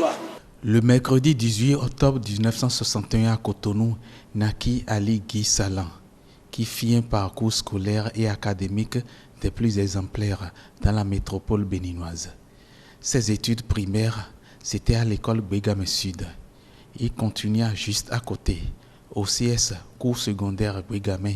toi. Le mercredi 18 octobre 1961 à Cotonou, naquit Ali Guy Salan, qui fit un parcours scolaire et académique des plus exemplaires dans la métropole béninoise. Ses études primaires, c'était à l'école Bégame Sud. Il continua juste à côté, au CS, cours secondaire Bégame,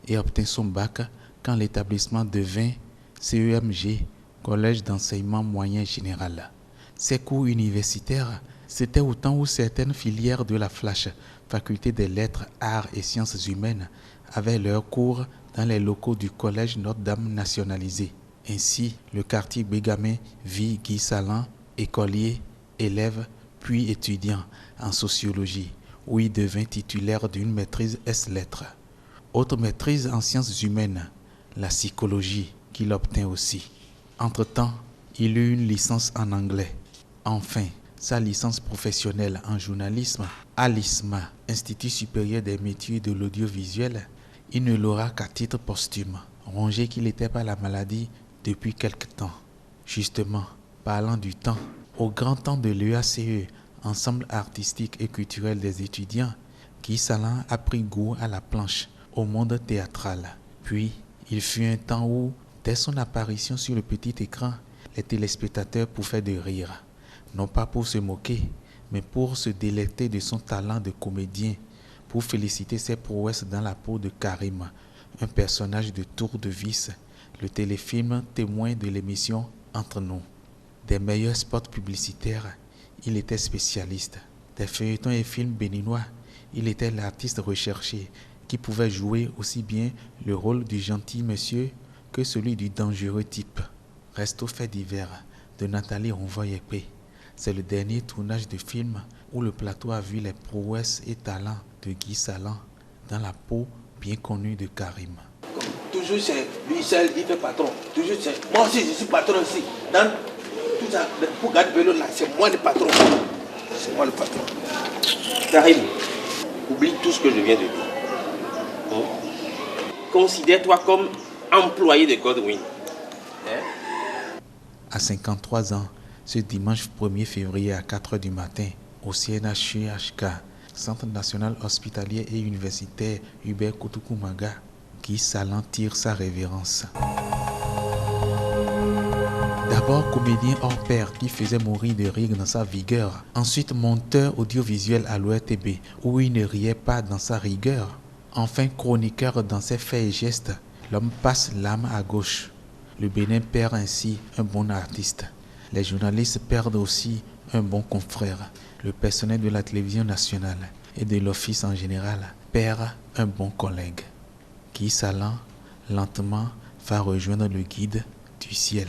et obtint son bac quand l'établissement devint CEMG, Collège d'enseignement moyen général. Ses cours universitaires, c'était au temps où certaines filières de la FLASH, Faculté des lettres, arts et sciences humaines, avaient leurs cours dans les locaux du Collège Notre-Dame nationalisé. Ainsi, le quartier Bégame vit Guy Salan, écolier, élève, puis étudiant en sociologie, où il devint titulaire d'une maîtrise S-lettres. Autre maîtrise en sciences humaines, la psychologie, qu'il obtint aussi. Entre-temps, il eut une licence en anglais. Enfin, sa licence professionnelle en journalisme à l'ISMA, Institut supérieur des métiers de l'audiovisuel, il ne l'aura qu'à titre posthume, rongé qu'il était par la maladie depuis quelque temps. Justement, parlant du temps, au grand temps de l'EACE, Ensemble artistique et culturel des étudiants, Guy Salan a pris goût à la planche, au monde théâtral. Puis, il fut un temps où, dès son apparition sur le petit écran, les téléspectateurs pouffaient de rire. Non pas pour se moquer, mais pour se délecter de son talent de comédien, pour féliciter ses prouesses dans la peau de Karim, un personnage de Tour de Vis, le téléfilm témoin de l'émission Entre nous. Des meilleurs spots publicitaires, il était spécialiste. Des feuilletons et films béninois, il était l'artiste recherché qui pouvait jouer aussi bien le rôle du gentil monsieur que celui du dangereux type. Reste aux faits divers de Nathalie Ronvoy-Epé. C'est le dernier tournage de film où le plateau a vu les prouesses et talents de Guy Salan dans la peau bien connue de Karim. Toujours c'est lui seul, il fait patron. Toujours c'est moi aussi je suis patron ici. Dans tout ça, pour garder vélo là, c'est moi le patron. C'est moi le patron. Karim, oublie tout ce que je viens de dire. Considère-toi comme employé de Godwin. À 53 ans, ce dimanche 1er février à 4h du matin, au CNHUHK, Centre national hospitalier et universitaire Hubert Koutoukou-Maga, Guy Salan tire sa révérence. D'abord comédien hors pair qui faisait mourir de rire dans sa vigueur. Ensuite monteur audiovisuel à l'ORTB où il ne riait pas dans sa rigueur. Enfin chroniqueur dans ses faits et gestes. L'homme passe l'âme à gauche. Le Bénin perd ainsi un bon artiste. Les journalistes perdent aussi un bon confrère. Le personnel de la télévision nationale et de l'office en général perd un bon collègue. Guy Salan, lentement, va rejoindre le guide du ciel.